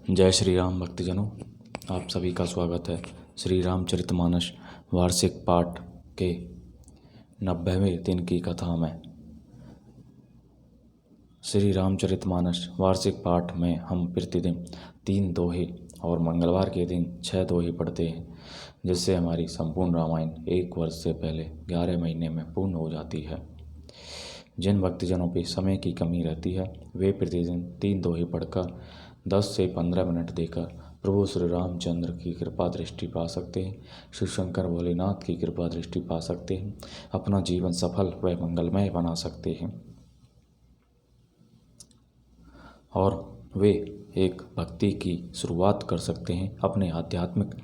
जय श्री राम भक्तजनों, आप सभी का स्वागत है श्री रामचरितमानस वार्षिक पाठ के 90वें दिन की कथा में। श्री रामचरितमानस वार्षिक पाठ में हम प्रतिदिन 3 दोहे और मंगलवार के दिन 6 दोहे पढ़ते हैं, जिससे हमारी संपूर्ण रामायण 1 वर्ष से पहले 11 महीने में पूर्ण हो जाती है। जिन भक्तजनों पे समय की कमी रहती है वे प्रतिदिन 3 दोहे पढ़कर 10 से 15 मिनट देकर प्रभु श्री रामचंद्र की कृपा दृष्टि पा सकते हैं, शिव शंकर भोलेनाथ की कृपा दृष्टि पा सकते हैं, अपना जीवन सफल व मंगलमय बना सकते हैं और वे एक भक्ति की शुरुआत कर सकते हैं। अपने आध्यात्मिक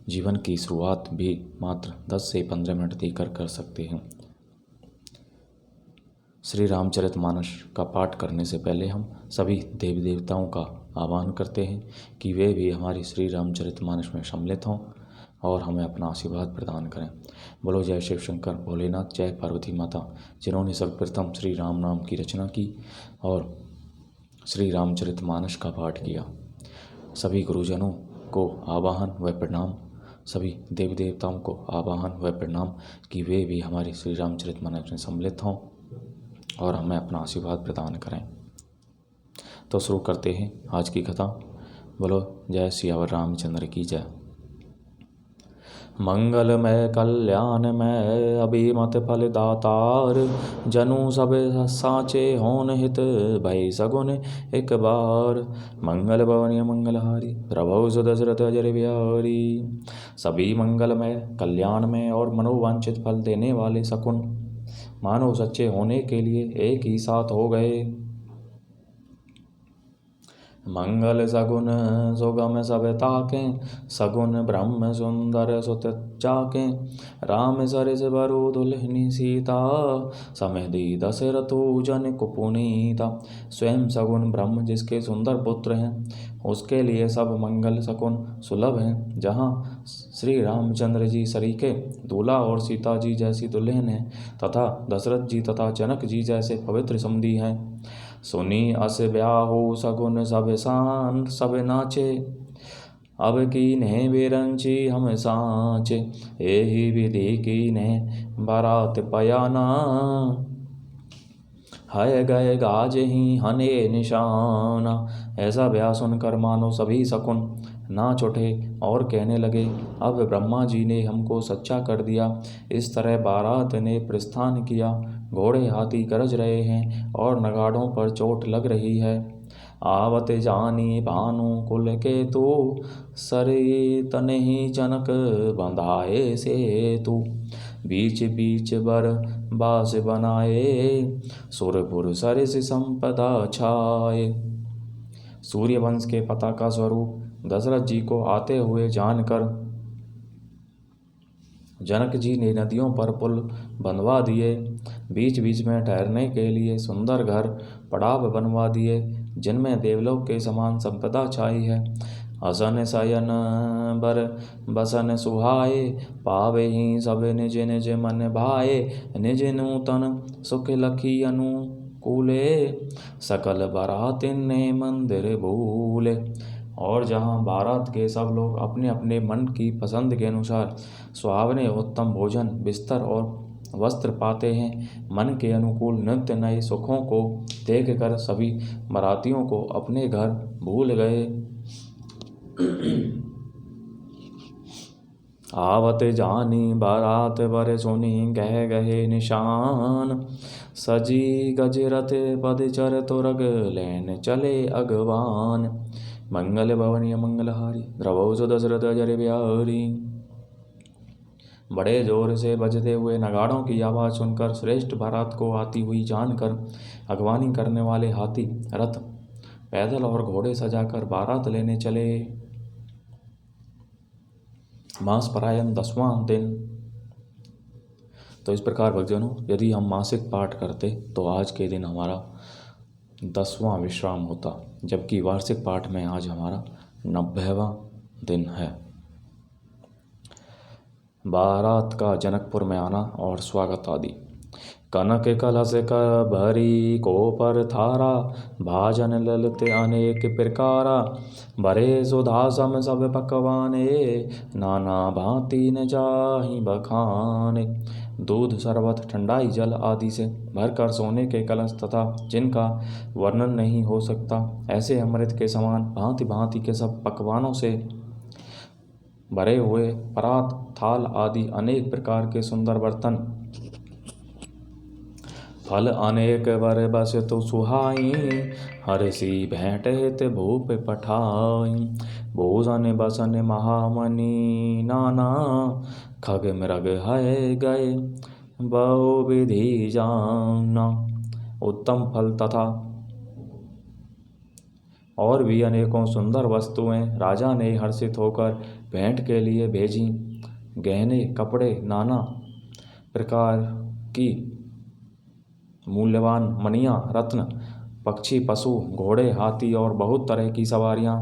जीवन की शुरुआत भी मात्र 10 से 15 मिनट देकर कर सकते हैं। श्री रामचरितमानस का पाठ करने से पहले हम सभी देवी देवताओं का आह्वान करते हैं कि वे भी हमारी श्री रामचरितमानस में सम्मिलित हों और हमें अपना आशीर्वाद प्रदान करें। बोलो जय शिव शंकर भोलेनाथ, जय पार्वती माता, जिन्होंने सर्वप्रथम श्री राम नाम की रचना की और श्री रामचरितमानस का पाठ किया। सभी गुरुजनों को आवाहन व प्रणाम, सभी देवी देवताओं को आवाहन व प्रणाम कि वे भी हमारी श्री रामचरितमानस में सम्मिलित हों और हमें अपना आशीर्वाद प्रदान करें। तो शुरू करते हैं आज की कथा। बोलो जय सियावर रामचंद्र की जय। मंगलमय कल्याणमय अभिमत फल दातार, जनु सब साचे होन हित भय सगुन एक बार। मंगल भवनीय मंगलहारी प्रभु सुदशरथ अजर बिहारी। सभी मंगलमय कल्याणमय और मनोवांछित फल देने वाले शकुन मानव सच्चे होने के लिए एक ही साथ हो गए। मंगल सगुन सुगम सब ताकें, सगुन ब्रह्म सुंदर सुत जाकें। राम सरिस बरु दुल्हनी सीता, समधि दशरथु जन कुपुनीता। स्वयं सगुन ब्रह्म जिसके सुंदर पुत्र हैं, उसके लिए सब मंगल शकुन सुलभ हैं। जहाँ श्री रामचंद्र जी सरीके दूल्हा और सीता जी जैसी दुल्हन हैं तथा दशरथ जी तथा जनक जी जैसे पवित्र समधी हैं। सुनी अस ब्याहु सगुन सब शान सब नाचे, अब की ने बेरंची हम साँचे। एहि विधि की ने बारात पयाना, है गए गाज ही हने निशाना। ऐसा ब्याह सुनकर मानो सभी शकुन नाच उठे और कहने लगे, अब ब्रह्मा जी ने हमको सच्चा कर दिया। इस तरह बारात ने प्रस्थान किया। घोड़े हाथी गरज रहे हैं और नगाड़ों पर चोट लग रही है। आवत जानी भानु कुल के तू, सरे तनहि जनक बंधाए से तू। बीच बीच बर बास बनाए, सुरपुर सरिस संपदा छाए। सूर्यवंश के पताका स्वरूप दशरथ जी को आते हुए जानकर जनक जी ने नदियों पर पुल बनवा दिए। बीच बीच में ठहरने के लिए सुंदर घर पड़ाव बनवा दिए, जिनमें देवलोक के समान संपदा छाई है। असन शयन बर बसन सुहाए, पावे ही सब निज निज मन भाए। निज नूतन सुख लखी अनुकूले, सकल बारातिन ने मंदिर भूले। और जहाँ बारात के सब लोग अपने अपने मन की पसंद के अनुसार सुहावने उत्तम भोजन बिस्तर और वस्त्र पाते हैं, मन के अनुकूल नित्य नए सुखों को देखकर सभी बारातियों को अपने घर भूल गए। आवत जानी बारात बर सुनी गह गहे निशान, सजी गजरथ पदचर तुरग लेन चले अगवान। मंगल भवनीय मंगलहारी द्रवौ सुदशरथ अजर बिहारी। बड़े जोर से बजते हुए नगाड़ों की आवाज़ सुनकर श्रेष्ठ बारात को आती हुई जानकर अगवानी करने वाले हाथी रथ पैदल और घोड़े सजाकर बारात लेने चले। मास परायण 10वां दिन। तो इस प्रकार भक्तजनों, यदि हम मासिक पाठ करते तो आज के दिन हमारा 10वां विश्राम होता, जबकि वार्षिक पाठ में आज हमारा 90वां दिन है। बारात का जनकपुर में आना और स्वागत आदि। कनक कलश कर भरी को पर थारा, भाजन ललित अनेक प्रकारा। भरे सुधा सम सब पकवाने, नाना भांति न जाहि बखाने। दूध शरबत ठंडाई जल आदि से भरकर सोने के कलश तथा जिनका वर्णन नहीं हो सकता, ऐसे अमृत के समान भांति भांति के सब पकवानों से भरे हुए परात, थाल आदि अनेक प्रकार के सुंदर बर्तन, फल अनेक बर बस तो सुहाई, हरसी भेंट हित भूप पठाई। भोजन बसन महामनी नाना, खग मृग है गए बहु विधि जाना। उत्तम फल तथा और भी अनेकों सुंदर वस्तुएं राजा ने हर्षित होकर भेंट के लिए भेजी। गहने, कपड़े, नाना प्रकार की मूल्यवान मणियां, रत्न, पक्षी, पशु, घोड़े, हाथी और बहुत तरह की सवारियां,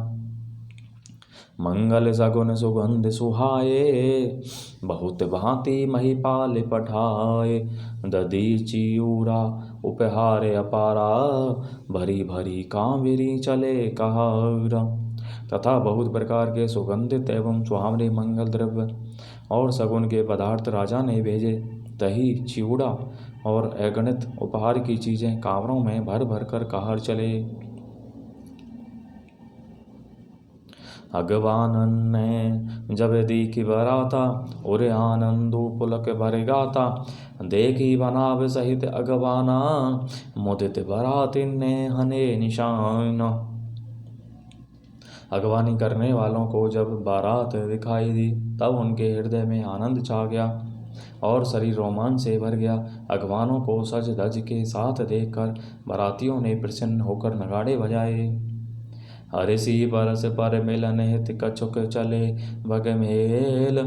मंगल सगुन सुगंध सुहाए, बहुत भांति महिपाल पठाए। दधी चिऊरा उपहार अपारा, भरी भरी कांवरी चले कहारा। तथा बहुत प्रकार के सुगंधित एवं सुहावने मंगल द्रव्य और सगुन के पदार्थ राजा ने भेजे। दही, चिवड़ा और अगणित उपहार की चीजें कांवरों में भर भर कर कहार चले। अगवानन ने जब दीखी बराता, उरे आनंदो पुलक भर गाता। देखी बनाव सहित अगवाना, मुदित बरातिन ने हने निशाना। अगवानी करने वालों को जब बारात दिखाई दी, तब उनके हृदय में आनंद छा गया और शरीर रोमांच से भर गया। अगवानों को सज धज के साथ देखकर बारातियों ने प्रसन्न होकर नगाड़े बजाए। हरिषि परस पर मिलन हित कछुक चले भग मेल,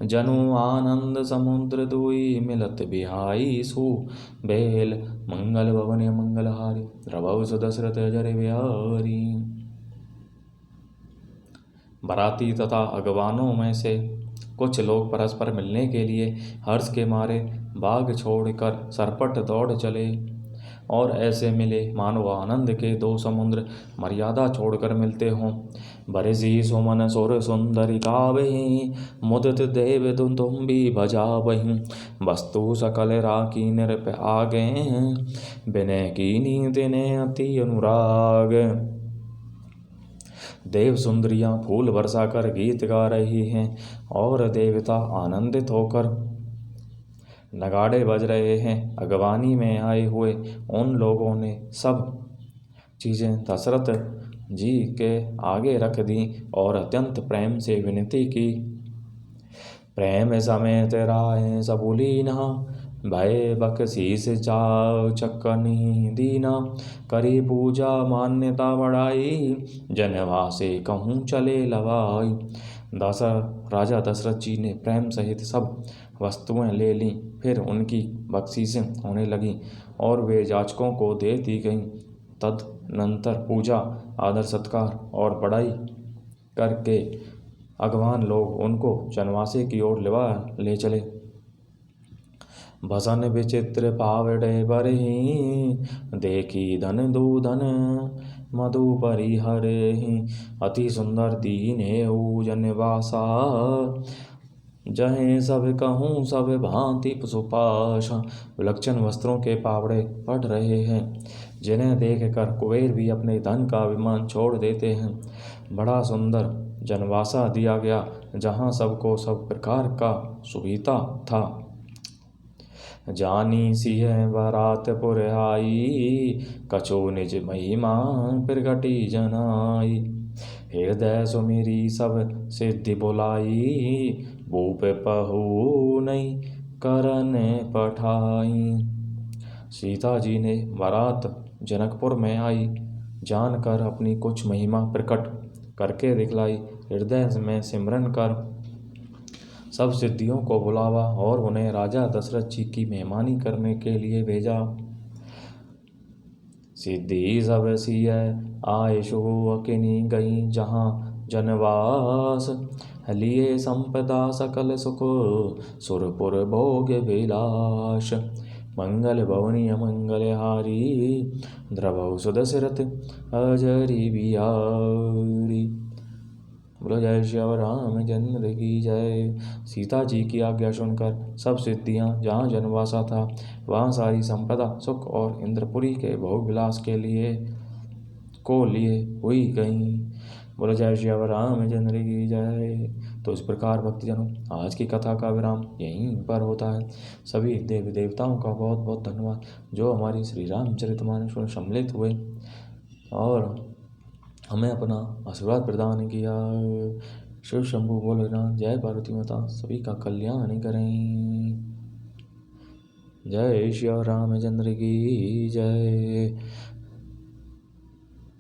जनु आनंद समुद्र दुई मिलत बिहाई सु बेल। मंगल भवन मंगलहारी, रवौ सुदशरथ अजर बिहारी। बाराती तथा अगवानों में से कुछ लोग परस्पर मिलने के लिए हर्ष के मारे बाग छोड़कर सरपट दौड़ चले और ऐसे मिले मानो आनंद के दो समुद्र मर्यादा छोड़कर मिलते हों। बरसी सुमन सुर सुंदरी गावहीं, मुदित देव तुम्बी बजावहीं। वस्तु सकल राखी नृप आगे, विनय कीनी तिने अति अनुराग। देव सुंदरियां फूल बरसा कर गीत गा रही हैं और देवता आनंदित होकर नगाड़े बज रहे हैं। अगवानी में आए हुए उन लोगों ने सब चीजें दशरथ जी के आगे रख दी और अत्यंत प्रेम से विनती की। प्रेम समेत राय सबुलीना, भय बकशीस जाओ चक्कनी दीना। करी पूजा मान्यता बढ़ाई, जनवासे कहूँ चले लवाई। राजा दशरथ जी ने प्रेम सहित सब वस्तुएं ले लीं। फिर उनकी बख्शीशें होने लगीं और वे याचकों को दे दी गईं। तदनंतर पूजा, आदर सत्कार और बड़ाई करके अगवान लोग उनको जनवासे की ओर ले चले। भसन विचित्र पावड़े बरही, देखी धन दूधन मधु परिहरहि। अति सुंदर दीने जनवासा, जहें सब कहूँ सब भांति सुपाशा। विलक्षण वस्त्रों के पावड़े पड़ रहे हैं, जिन्हें देख कर कुबेर भी अपने धन का अभिमान छोड़ देते हैं। बड़ा सुंदर जनवासा दिया गया, जहाँ सबको सब प्रकार का सुविधा था। जानी सिंह बारात पुर आई, कछो निज महिमा प्रगटी जनाई। हृदय सुमिरी सब सिद्धि बुलाई, भूप पहु नहीं करन पठाई। सीता जी ने बारात जनकपुर में आई जानकर अपनी कुछ महिमा प्रकट करके दिखलाई। हृदय में सिमरन कर सब सिद्धियों को बुलावा और उन्हें राजा दशरथ जी की मेहमानी करने के लिए भेजा। सिद्धि सब सिय आयशु अकिनी गई, जहाँ जनवास लिए संपदा सकल सुख, सुरपुर भोग विलास। मंगल भवनी मंगल हारी, द्रवौ सुदशरथ अजरी बिहारी। बोलो जय श्री रामचंद्र की जय। सीता जी की आज्ञा सुनकर सब सिद्धियां जहाँ जनवासा था वहाँ सारी संपदा सुख और इंद्रपुरी के भोगविलास के लिए हुई गई। बोलो जय श्री रामचंद्र की जय। तो इस प्रकार भक्तजनों आज की कथा का विराम यहीं पर होता है। सभी देवी देवताओं का बहुत बहुत धन्यवाद जो हमारी श्री रामचरितमानस में सम्मिलित हुए और हमें अपना आशीर्वाद प्रदान किया। शिव शंभु भोलेनाथ, जय पार्वती माता, सभी का कल्याण करें। जय श्री रामचंद्र की जय।